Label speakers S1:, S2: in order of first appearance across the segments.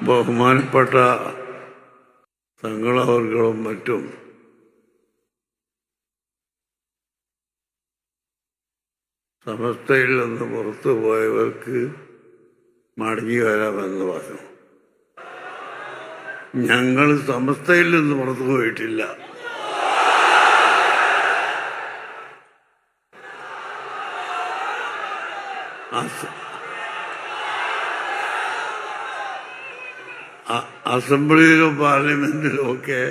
S1: ബഹുമാനപ്പെട്ട തങ്ങളവർകളും മറ്റും സമസ്തയിൽ നിന്ന് പുറത്തു പോയവർക്ക് മടങ്ങി വരാമെന്ന് പറഞ്ഞു. ഞങ്ങൾ സമസ്തയിൽ നിന്ന് പുറത്തു പോയിട്ടില്ല. അസംബ്ലിയിലും പാർലമെന്റിലും ഒക്കെ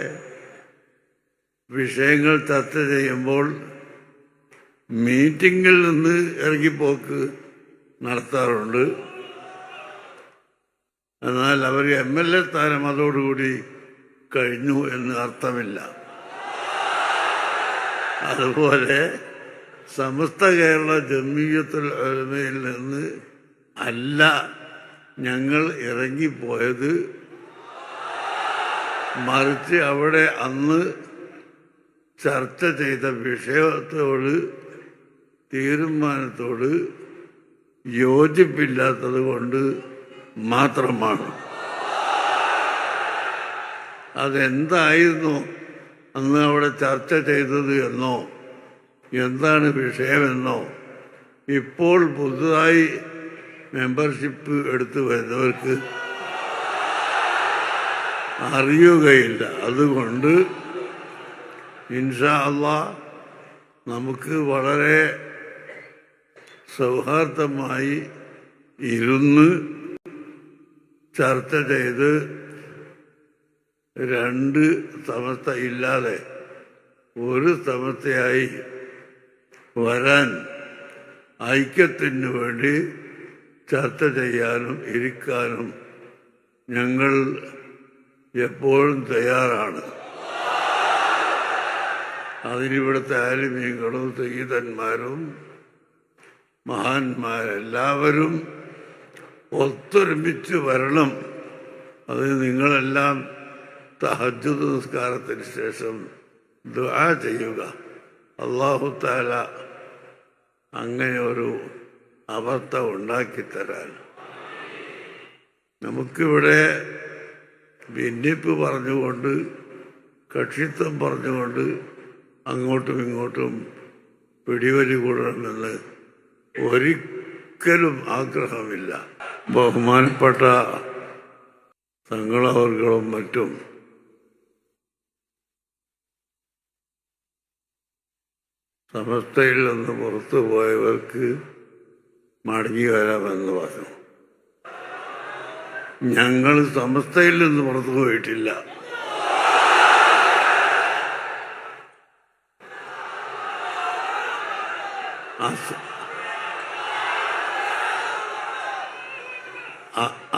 S1: വിഷയങ്ങൾ ചർച്ച ചെയ്യുമ്പോൾ മീറ്റിംഗിൽ നിന്ന് ഇറങ്ങിപ്പോക്ക് നടത്താറുണ്ട്. എന്നാൽ അവർ MLA സ്ഥാനം അതോടുകൂടി കഴിഞ്ഞു എന്ന് അർത്ഥമില്ല. അതുപോലെ സമസ്ത കേരള ജംഇയ്യത്തുൽ ഉലമയിൽ നിന്ന് അല്ല ഞങ്ങൾ ഇറങ്ങിപ്പോയത്, മറിച്ച് അവിടെ അന്ന് ചർച്ച ചെയ്ത വിഷയത്തോട് തീരുമാനത്തോട് യോജിപ്പില്ലാത്തത് കൊണ്ട് മാത്രമാണ്. അതെന്തായിരുന്നു അന്ന് അവിടെ ചർച്ച ചെയ്തത് എന്നോ എന്താണ് വിഷയമെന്നോ ഇപ്പോൾ പുതുതായി മെമ്പർഷിപ്പ് എടുത്തു വരുന്നവർക്ക് അറിയുകയില്ല. അതുകൊണ്ട് ഇൻഷാ അല്ലാഹ് നമുക്ക് വളരെ സൗഹാർദ്ദമായി ഇരുന്ന് ചർച്ച ചെയ്ത് രണ്ട് സമസ്ത ഇല്ലാതെ ഒരു സമസ്തയായി വരാൻ ഐക്യത്തിന് വേണ്ടി ചർച്ച ചെയ്യാനും ഇരിക്കാനും ഞങ്ങൾ എപ്പോഴും തയ്യാറാണ്. അതിനിവിടുത്തെ ആലിമീങ്ങളും സയ്യിദന്മാരും മഹാന്മാരെല്ലാവരും ഒത്തൊരുമിച്ച് വരണം. അത് നിങ്ങളെല്ലാം തഹജ്ജുദ് നിസ്കാരത്തിന് ശേഷം ദുആ ചെയ്യുക. അല്ലാഹു തആല അങ്ങനെ ഒരു അവസ്ഥ ഉണ്ടാക്കിത്തരാൻ. നമുക്കിവിടെ ഭിന്നിപ്പ് പറഞ്ഞുകൊണ്ട് കക്ഷിത്വം പറഞ്ഞുകൊണ്ട് അങ്ങോട്ടും ഇങ്ങോട്ടും പിടിവലി കൂടണമെന്ന് ഒരിക്കലും ആഗ്രഹമില്ല. ബഹുമാനപ്പെട്ട തങ്ങളവർകളും മറ്റും സമസ്തയിൽ നിന്ന് പുറത്തു പോയവർക്ക് മടങ്ങി വരാമെന്ന് പറഞ്ഞു. ഞങ്ങൾ സമസ്തയിൽ നിന്ന് പുറത്തു പോയിട്ടില്ല.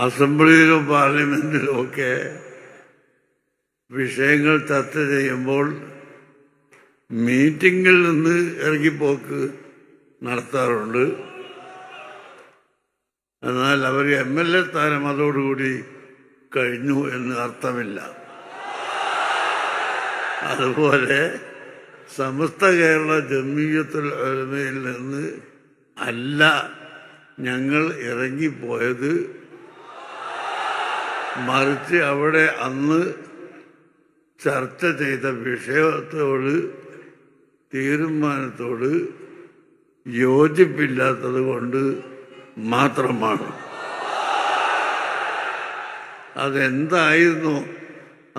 S1: അസംബ്ലിയിലും പാർലമെന്റിലും ഒക്കെ വിഷയങ്ങൾ ചർച്ച ചെയ്യുമ്പോൾ മീറ്റിംഗിൽ നിന്ന് ഇറങ്ങിപ്പോക്ക് നടത്താറുണ്ട്. എന്നാൽ അവർ MLA സ്ഥാനം അതോടുകൂടി കഴിഞ്ഞു എന്ന് അർത്ഥമില്ല. അതുപോലെ സമസ്ത കേരള ജംഇയ്യത്തുൽ ഉലമയിൽ നിന്ന് അല്ല ഞങ്ങൾ ഇറങ്ങിപ്പോയത്, മറിച്ച് അവിടെ അന്ന് ചർച്ച ചെയ്ത വിഷയത്തോട് തീരുമാനത്തോട് യോജിപ്പില്ലാത്തത് കൊണ്ട് മാത്രമാണ്. അതെന്തായിരുന്നു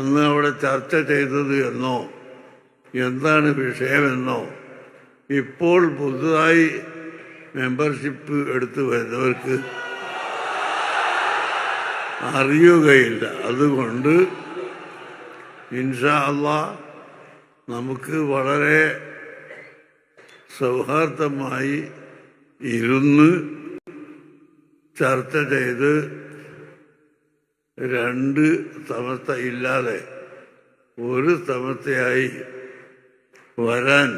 S1: അന്ന് അവിടെ ചർച്ച ചെയ്തത് എന്നോ എന്താണ് വിഷയമെന്നോ ഇപ്പോൾ പുതുതായി മെമ്പർഷിപ്പ് എടുത്തു വരുന്നവർക്ക് അറിയുകയില്ല. അതുകൊണ്ട് ഇൻഷാ അല്ലാഹ് നമുക്ക് വളരെ സൗഹാർദ്ദമായി ഇരുന്ന് ചർച്ച ചെയ്ത് രണ്ട് സമസ്ത ഇല്ലാതെ ഒരു സമസ്തയായി വരാൻ